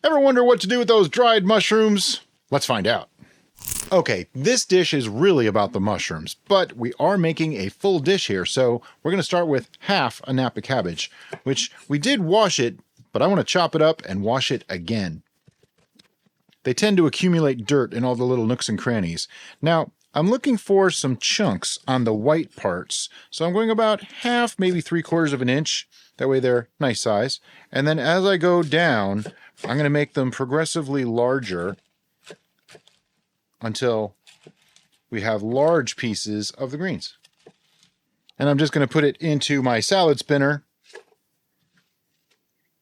Ever wonder what to do with those dried mushrooms? Let's find out. Okay, this dish is really about the mushrooms, but we are making a full dish here, so we're going to start with half a Napa cabbage, which we did wash it, but I want to chop it up and wash it again. They tend to accumulate dirt in all the little nooks and crannies. Now, I'm looking for some chunks on the white parts, so I'm going about half, maybe 3/4 of an inch. That way they're nice size. And then as I go down, I'm going to make them progressively larger until we have large pieces of the greens. And I'm just going to put it into my salad spinner.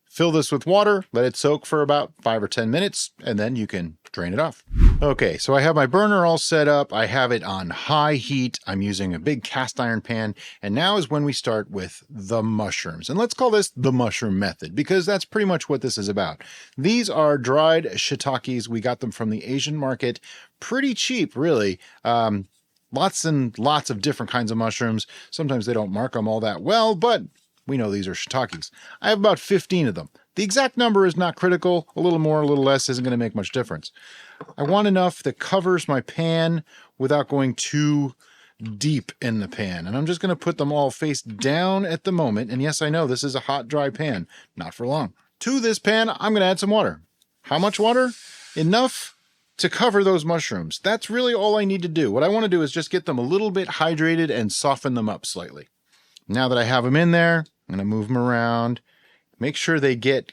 Fill this with water, let it soak for about 5 or 10 minutes, and then you can drain it off. Okay, so I have my burner all set up. I have it on high heat. I'm using a big cast iron pan, and now is when we start with the mushrooms. And let's call this the mushroom method, because that's pretty much what this is about. These are dried shiitakes. We got them from the Asian market. Pretty cheap, really. Lots and lots of different kinds of mushrooms. Sometimes they don't mark them all that well, but we know these are shiitakes. I have about 15 of them. The exact number is not critical. A little more, a little less isn't going to make much difference. I want enough that covers my pan without going too deep in the pan. And I'm just going to put them all face down at the moment. And yes, I know this is a hot, dry pan. Not for long. To this pan, I'm going to add some water. How much water? Enough to cover those mushrooms. That's really all I need to do. What I want to do is just get them a little bit hydrated and soften them up slightly. Now that I have them in there, I'm going to move them around. Make sure they get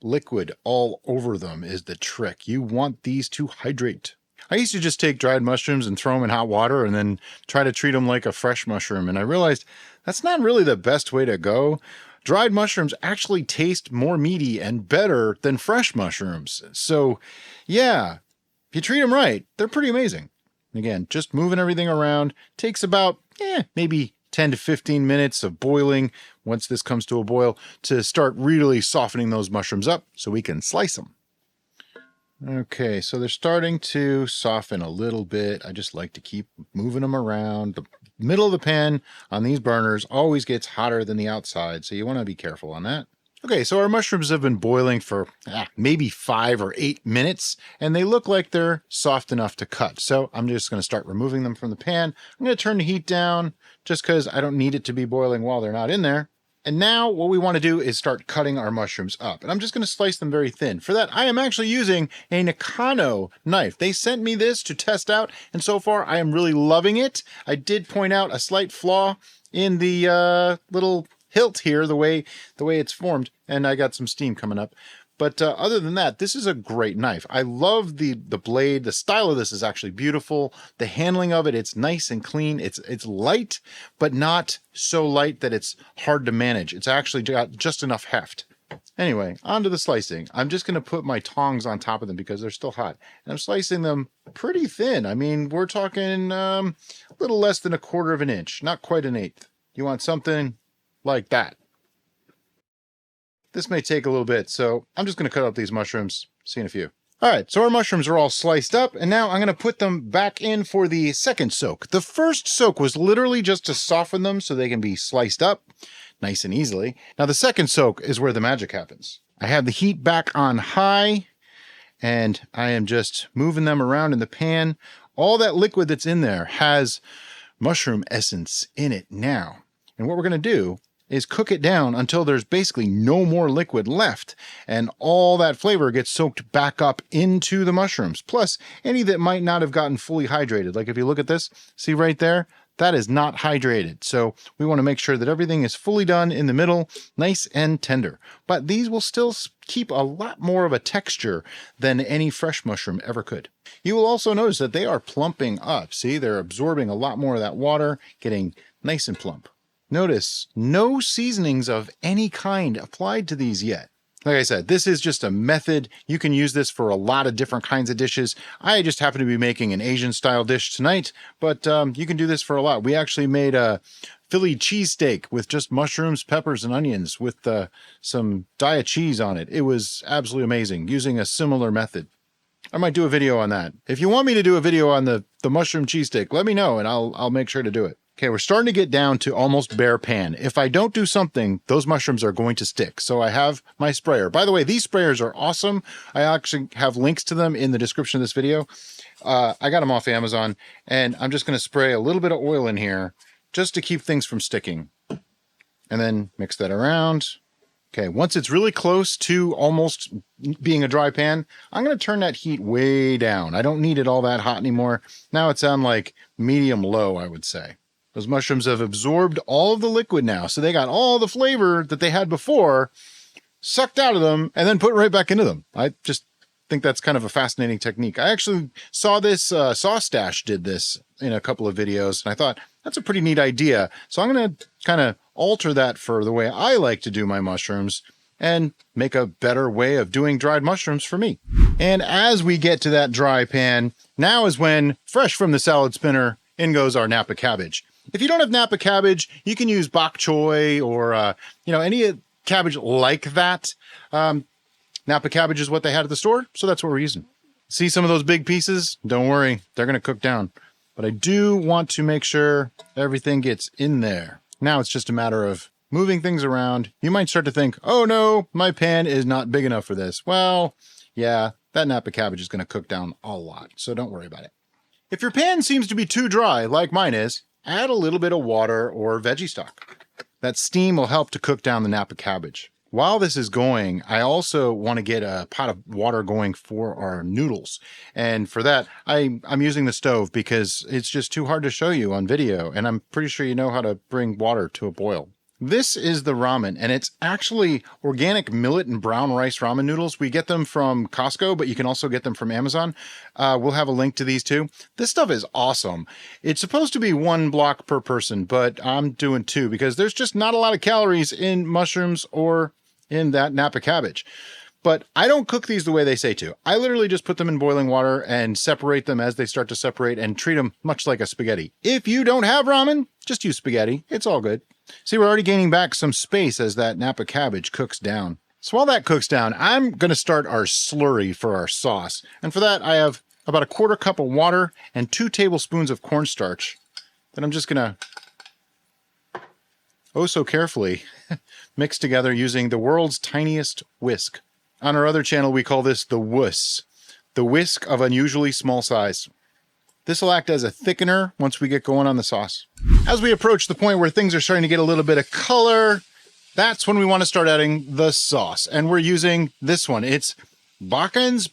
liquid all over them is the trick. You want these to hydrate. I used to just take dried mushrooms and throw them in hot water and then try to treat them like a fresh mushroom. And I realized that's not really the best way to go. Dried mushrooms actually taste more meaty and better than fresh mushrooms. So yeah, if you treat them right, they're pretty amazing. Again, just moving everything around takes about maybe 10 to 15 minutes of boiling, once this comes to a boil, to start really softening those mushrooms up so we can slice them. Okay, so they're starting to soften a little bit. I just like to keep moving them around. The middle of the pan on these burners always gets hotter than the outside, so you want to be careful on that. Okay, so our mushrooms have been boiling for maybe 5 or 8 minutes, and they look like they're soft enough to cut. So I'm just going to start removing them from the pan. I'm going to turn the heat down just because I don't need it to be boiling while they're not in there. And now what we want to do is start cutting our mushrooms up. And I'm just going to slice them very thin. For that, I am actually using a Nakano knife. They sent me this to test out, and so far I am really loving it. I did point out a slight flaw in the little hilt here, the way it's formed, and I got some steam coming up. But other than that, this is a great knife. I love the blade. The style of this is actually beautiful. The handling of it, it's nice and clean. It's light, but not so light that it's hard to manage. It's actually got just enough heft. Anyway, on to the slicing. I'm just going to put my tongs on top of them because they're still hot. And I'm slicing them pretty thin. I mean, we're talking a little less than 1/4 of an inch, not quite an eighth. You want something like that. This may take a little bit, so I'm just going to cut up these mushrooms. See you in a few. All right, so our mushrooms are all sliced up, and now I'm going to put them back in for the second soak. The first soak was literally just to soften them so they can be sliced up nice and easily. Now the second soak is where the magic happens. I have the heat back on high, and I am just moving them around in the pan. All that liquid that's in there has mushroom essence in it now. And what we're going to do is cook it down until there's basically no more liquid left, and all that flavor gets soaked back up into the mushrooms, plus any that might not have gotten fully hydrated. Like if you look at this, see right there, that is not hydrated. So we want to make sure that everything is fully done in the middle, nice and tender. But these will still keep a lot more of a texture than any fresh mushroom ever could. You will also notice that they are plumping up. See, they're absorbing a lot more of that water, getting nice and plump. Notice no seasonings of any kind applied to these yet. Like I said, this is just a method. You can use this for a lot of different kinds of dishes. I just happen to be making an Asian style dish tonight, but you can do this for a lot. We actually made a Philly cheesesteak with just mushrooms, peppers, and onions with some Daya cheese on it. It was absolutely amazing using a similar method. I might do a video on that. If you want me to do a video on the mushroom cheesesteak, let me know and I'll make sure to do it. Okay, we're starting to get down to almost bare pan. If I don't do something, those mushrooms are going to stick. So I have my sprayer. By the way, these sprayers are awesome. I actually have links to them in the description of this video. I got them off Amazon, and I'm just going to spray a little bit of oil in here just to keep things from sticking. And then mix that around. Okay, once it's really close to almost being a dry pan, I'm going to turn that heat way down. I don't need it all that hot anymore. Now it's on like medium low, I would say. Those mushrooms have absorbed all of the liquid now, so they got all the flavor that they had before sucked out of them and then put right back into them. I just think that's kind of a fascinating technique. I actually saw this, Sauce Stash did this in a couple of videos, and I thought, that's a pretty neat idea. So I'm going to kind of alter that for the way I like to do my mushrooms and make a better way of doing dried mushrooms for me. And as we get to that dry pan, now is when, fresh from the salad spinner, in goes our Napa cabbage. If you don't have Napa cabbage, you can use bok choy or, any cabbage like that. Napa cabbage is what they had at the store, so that's what we're using. See some of those big pieces? Don't worry, they're going to cook down. But I do want to make sure everything gets in there. Now it's just a matter of moving things around. You might start to think, oh no, my pan is not big enough for this. Well, yeah, that Napa cabbage is going to cook down a lot, so don't worry about it. If your pan seems to be too dry, like mine is, add a little bit of water or veggie stock. That steam will help to cook down the Napa cabbage. While this is going, I also want to get a pot of water going for our noodles. And for that, I'm using the stove because it's just too hard to show you on video. And I'm pretty sure you know how to bring water to a boil. This is the ramen, and it's actually organic millet and brown rice ramen noodles. We get them from Costco, but you can also get them from Amazon. We'll have a link to these too. This stuff is awesome. It's supposed to be 1 block per person, but I'm doing 2 because there's just not a lot of calories in mushrooms or in that Napa cabbage. But I don't cook these the way they say to. I literally just put them in boiling water and separate them as they start to separate and treat them much like a spaghetti. If you don't have ramen, just use spaghetti. It's all good. See, we're already gaining back some space as that Napa cabbage cooks down. So while that cooks down, I'm going to start our slurry for our sauce. And for that, I have about 1/4 cup of water and 2 tablespoons of cornstarch that I'm just going to, oh so carefully, mix together using the world's tiniest whisk. On our other channel, we call this the wuss, the whisk of unusually small size. This will act as a thickener once we get going on the sauce. As we approach the point where things are starting to get a little bit of color, that's when we want to start adding the sauce. And we're using this one. It's Bachan's,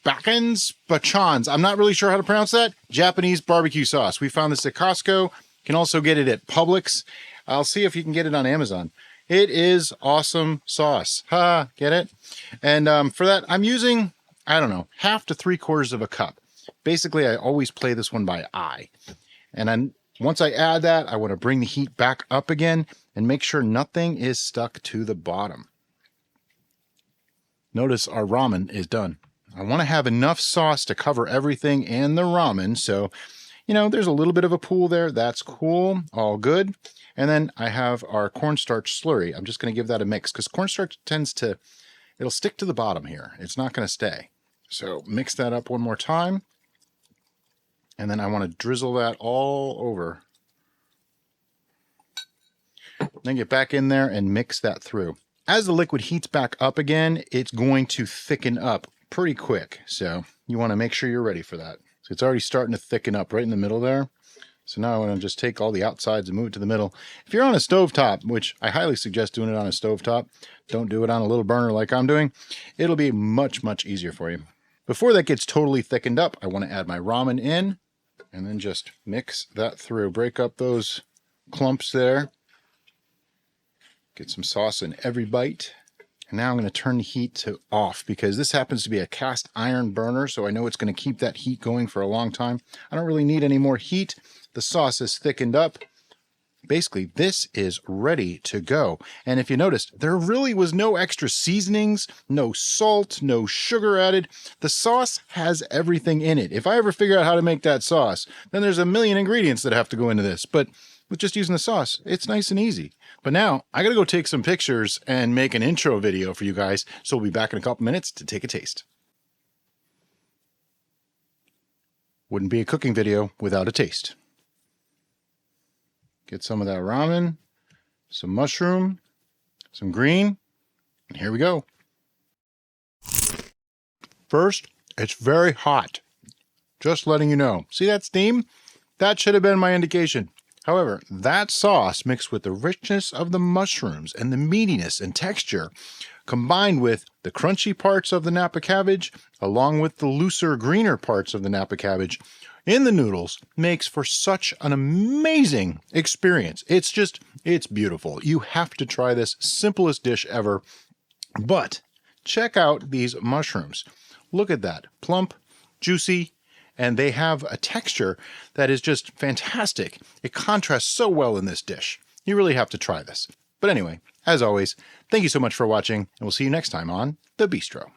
I'm not really sure how to pronounce that. Japanese barbecue sauce. We found this at Costco. You can also get it at Publix. I'll see if you can get it on Amazon. It is awesome sauce. Ha, get it? And for that, I'm using, I don't know, 1/2 to 3/4 of a cup. Basically, I always play this one by eye. And then once I add that, I want to bring the heat back up again and make sure nothing is stuck to the bottom. Notice our ramen is done. I want to have enough sauce to cover everything and the ramen. So, there's a little bit of a pool there. That's cool. All good. And then I have our cornstarch slurry. I'm just going to give that a mix because cornstarch it'll stick to the bottom here. It's not going to stay. So mix that up one more time. And then I want to drizzle that all over. Then get back in there and mix that through. As the liquid heats back up again, it's going to thicken up pretty quick. So you want to make sure you're ready for that. So it's already starting to thicken up right in the middle there. So now I want to just take all the outsides and move it to the middle. If you're on a stovetop, which I highly suggest doing it on a stovetop, don't do it on a little burner like I'm doing. It'll be much, much easier for you. Before that gets totally thickened up, I want to add my ramen in and then just mix that through. Break up those clumps there. Get some sauce in every bite. And now I'm going to turn the heat to off because this happens to be a cast iron burner, so I know it's going to keep that heat going for a long time. I don't really need any more heat. The sauce is thickened up. Basically, this is ready to go. And if you noticed, there really was no extra seasonings, no salt, no sugar added. The sauce has everything in it. If I ever figure out how to make that sauce, then there's a million ingredients that have to go into this. But with just using the sauce, it's nice and easy. But now I got to go take some pictures and make an intro video for you guys. So we'll be back in a couple minutes to take a taste. Wouldn't be a cooking video without a taste. Get some of that ramen, some mushroom, some green, and here we go. First, it's very hot. Just letting you know. See that steam? That should have been my indication. However, that sauce mixed with the richness of the mushrooms and the meatiness and texture, combined with the crunchy parts of the Napa cabbage, along with the looser, greener parts of the Napa cabbage in the noodles, makes for such an amazing experience. It's beautiful. You have to try this. Simplest dish ever. But check out these mushrooms. Look at that. Plump, juicy, and they have a texture that is just fantastic. It contrasts so well in this dish. You really have to try this. But anyway, as always, thank you so much for watching, and we'll see you next time on The Bistro.